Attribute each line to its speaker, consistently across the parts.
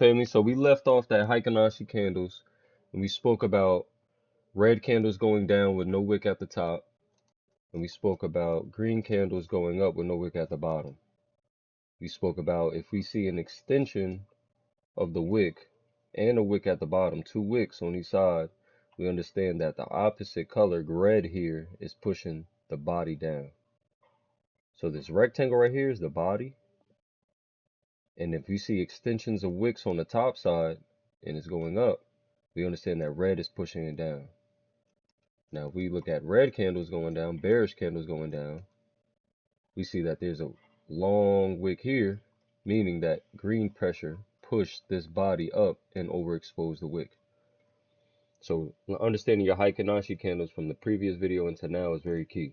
Speaker 1: Family, so we left off that Heikin Ashi candles, and we spoke about red candles going down with no wick at the top, and we spoke about green candles going up with no wick at the bottom. We spoke about if we see an extension of the wick and a wick at the bottom, two wicks on each side, we understand that the opposite color, red here, is pushing the body down. So this rectangle right here is the body, and if we see extensions of wicks on the top side and it's going up, we understand that red is pushing it down. Now, if we look at red candles going down, bearish candles going down, we see that there's a long wick here, meaning that green pressure pushed this body up and overexposed the wick. So understanding your Heikin Ashi candles from the previous video into now is very key.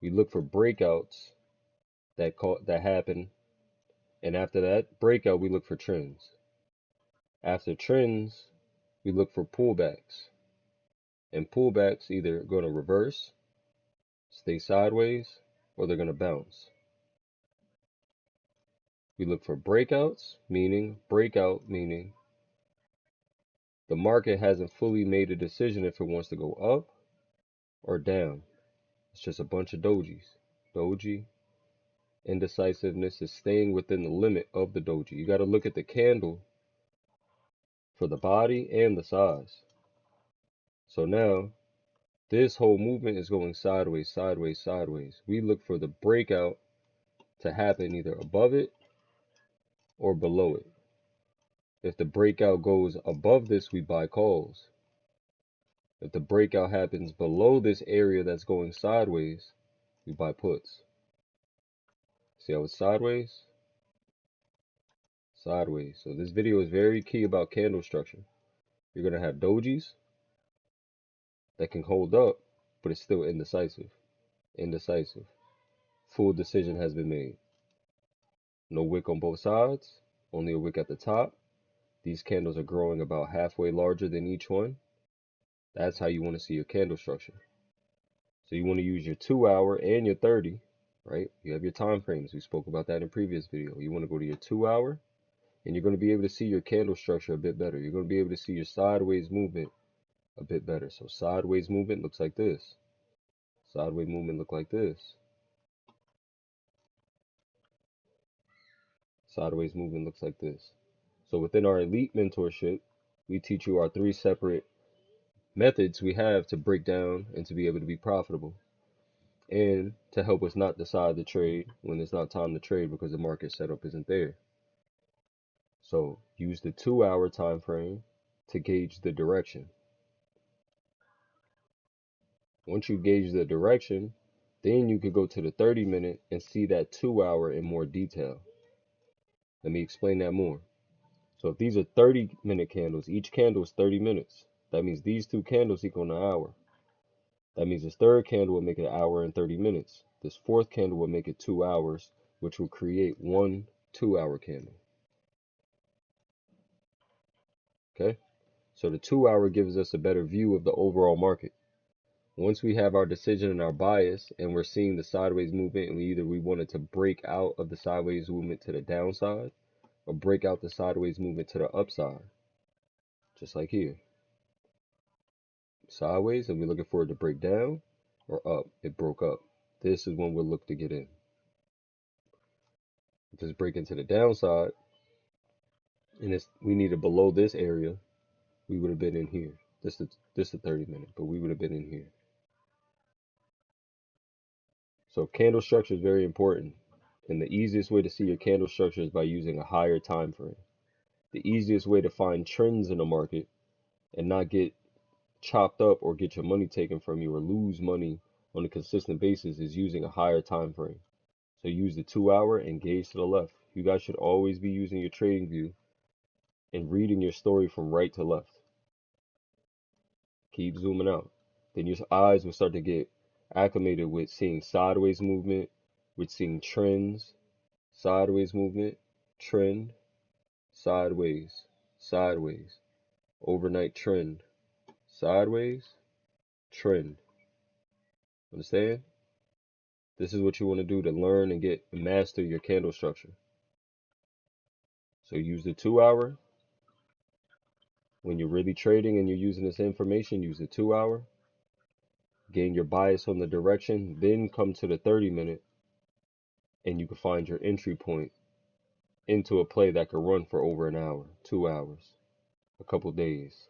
Speaker 1: We look for breakouts that happen, and after that breakout, we look for trends. After trends, we look for pullbacks. And pullbacks either going to reverse, stay sideways, or they're going to bounce. We look for breakouts, meaning the market hasn't fully made a decision if it wants to go up or down. It's just a bunch of dojis. Doji, indecisiveness is staying within the limit of the doji. You got to look at the candle for the body and the size. So now, this whole movement is going sideways, sideways, sideways. We look for the breakout to happen either above it or below it. If the breakout goes above this, we buy calls. If the breakout happens below this area that's going sideways, we buy puts. See how it's sideways? Sideways. So this video is very key about candle structure. You're going to have dojis that can hold up, but it's still indecisive. Indecisive. Full decision has been made. No wick on both sides, only a wick at the top. These candles are growing about halfway larger than each one. That's how you want to see your candle structure. So you want to use your 2 hour and your 30, right? You have your time frames. We spoke about that in a previous video. You want to go to your 2 hour, and you're going to be able to see your candle structure a bit better. You're going to be able to see your sideways movement a bit better. So sideways movement looks like this. Sideways movement look like this. Sideways movement looks like this. So within our elite mentorship, we teach you our 3 separate methods we have to break down and to be able to be profitable, and to help us not decide to trade when it's not time to trade because the market setup isn't there. So use the 2 hour time frame to gauge the direction. Once you gauge the direction, then you could go to the 30-minute and see that 2 hour in more detail. Let me explain that more. So if these are 30-minute candles, each candle is 30 minutes. That means these 2 candles equal an hour. That means this third candle will make it an hour and 30 minutes. This fourth candle will make it 2 hours, which will create one 2 hour candle. Okay? So the 2 hour gives us a better view of the overall market. Once we have our decision and our bias, and we're seeing the sideways movement, and we wanted to break out of the sideways movement to the downside, or break out the sideways movement to the upside, just like here. Sideways, and we're looking for it to break down, or up. It broke up. This is when we'll look to get in. If it's breaking to the downside, and we needed below this area, we would have been in here. This is the 30-minute, but we would have been in here. So candle structure is very important, and the easiest way to see your candle structure is by using a higher time frame. The easiest way to find trends in the market and not get chopped up or get your money taken from you or lose money on a consistent basis is using a higher time frame. So use the 2 hour and gauge to the left. You guys should always be using your trading view and reading your story from right to left. Keep zooming out. Then your eyes will start to get acclimated with seeing sideways movement, with seeing trends, sideways movement, trend, sideways, sideways, overnight trend, sideways, trend. Understand? This is what you want to do to learn and master your candle structure. So use the 2 hour When you're really trading and you're using this information, use the 2 hour, gain your bias on the direction, then come to the 30 minute, and you can find your entry point into a play that could run for over an hour, 2 hours, a couple days.